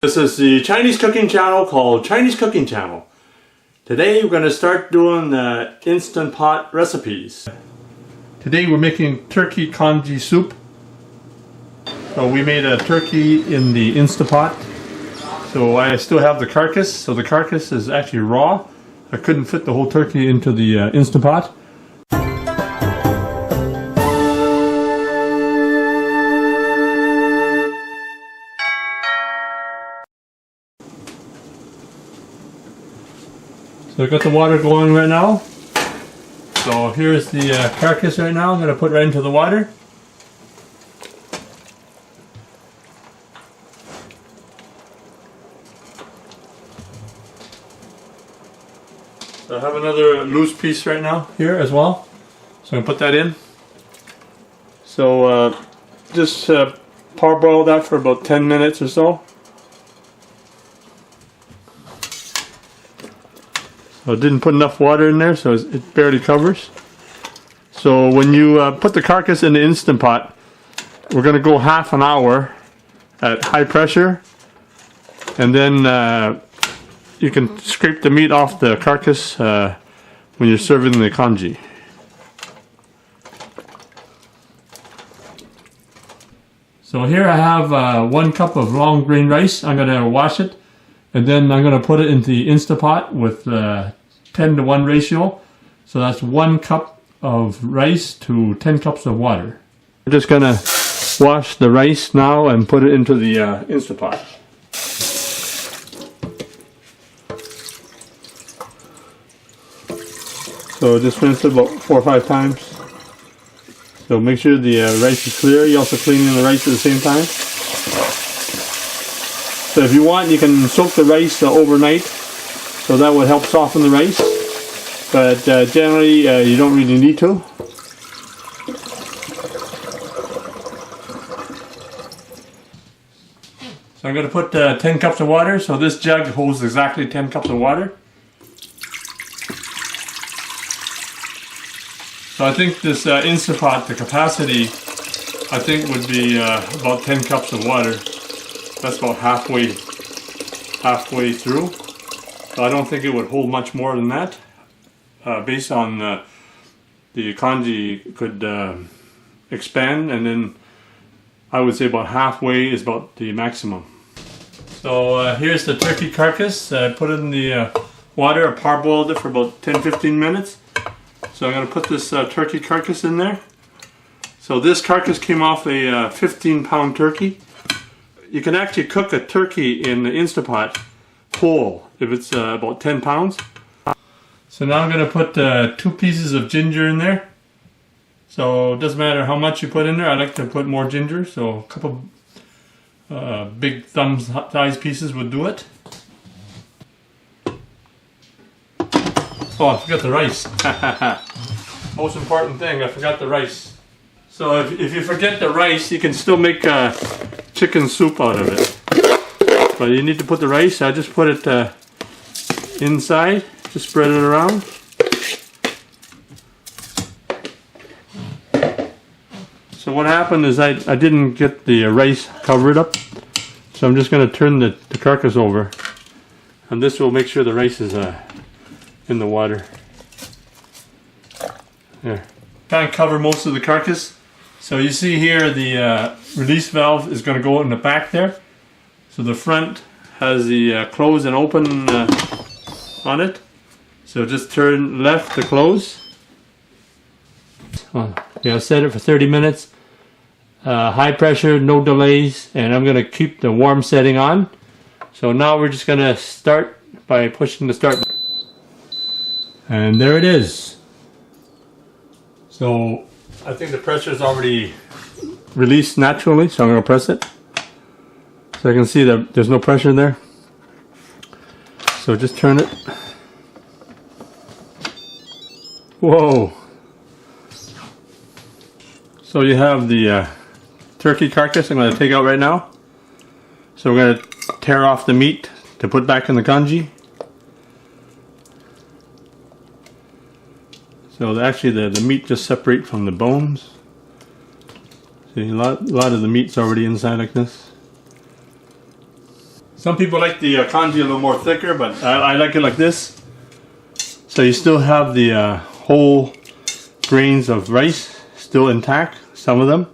This is the Chinese cooking channel called Chinese Cooking Channel. Today we're going to start doing the Instant Pot recipes. Today we're making turkey congee soup. So we made a turkey in the Instant Pot. So I still have the carcass. So the carcass is actually raw. I couldn't fit the whole turkey into the Instant Pot. So I've got the water going right now. So here's the carcass right now. I'm going to put right into the water. So I have another loose piece right now here as well. So I'm going to put that in. So just parboil that for about 10 minutes or so. So I didn't put enough water in there, so it barely covers. So when you put the carcass in the Instant Pot, we're going to go half an hour at high pressure, and then you can scrape the meat off the carcass when you're serving the congee. So here I have 1 cup of long grain rice. I'm going to wash it. And then I'm going to put it into the Instant Pot with 10:1 ratio. So that's 1 cup of rice to 10 cups of water. We're just going to wash the rice now and put it into the Instant Pot. So just rinse it about 4 or 5 times. So make sure the rice is clear. You also clean the rice at the same time. So if you want, you can soak the rice overnight, so that would help soften the rice, but generally you don't really need to. So I'm going to put 10 cups of water, so this jug holds exactly 10 cups of water. So I think this Instant Pot, the capacity, I think would be about 10 cups of water. That's about halfway through. So I don't think it would hold much more than that. Based on the congee could expand, and then I would say about halfway is about the maximum. So here's the turkey carcass. I put it in the water. I parboiled it for about 10-15 minutes. So I'm going to put this turkey carcass in there. So this carcass came off a 15-pound turkey. You can actually cook a turkey in the Instant Pot whole if it's about 10 pounds. So now I'm going to put 2 pieces of ginger in there. So it doesn't matter how much you put in there. I like to put more ginger, so a couple big thumb size pieces would do it. Oh, I forgot the rice. Most important thing, I forgot the rice. So if you forget the rice, you can still make chicken soup out of it. But you need to put the rice. I just put it inside, just spread it around. So what happened is I didn't get the rice covered up. So I'm just going to turn the carcass over. And this will make sure the rice is in the water. There. Kind of cover most of the carcass. So you see here the release valve is going to go in the back there. So the front has the close and open on it. So just turn left to close. Yeah, set it for 30 minutes. High pressure, no delays, and I'm going to keep the warm setting on. So now we're just going to start by pushing the start. And there it is. So I think the pressure is already released naturally, so I'm going to press it. So I can see that there's no pressure there. So just turn it. Whoa! So you have the turkey carcass I'm going to take out right now. So we're going to tear off the meat to put back in the congee. So actually the meat just separates from the bones. See, a lot of the meat's already inside like this. Some people like the congee a little more thicker, but I like it like this. So you still have the whole grains of rice still intact, some of them.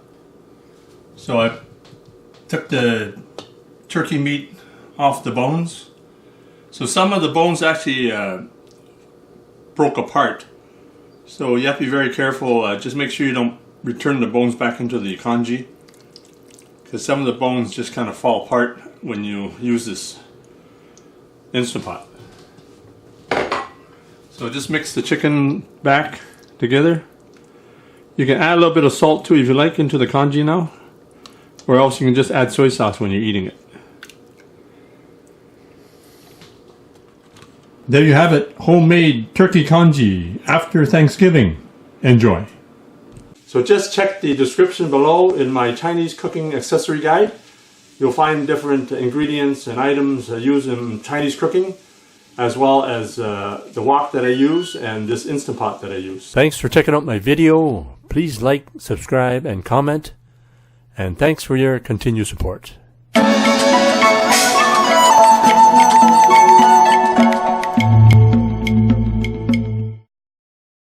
So I took the turkey meat off the bones. So some of the bones actually broke apart. So you have to be very careful. Just make sure you don't return the bones back into the congee, because some of the bones just kind of fall apart when you use this Instant Pot. So just mix the chicken back together. You can add a little bit of salt too if you like into the congee now, or else you can just add soy sauce when you're eating it. There you have it, homemade turkey congee after Thanksgiving. Enjoy. So just check the description below in my Chinese cooking accessory guide. You'll find different ingredients and items used in Chinese cooking, as well as the wok that I use and this Instant Pot that I use. Thanks for checking out my video. Please like, subscribe, and comment. And thanks for your continued support.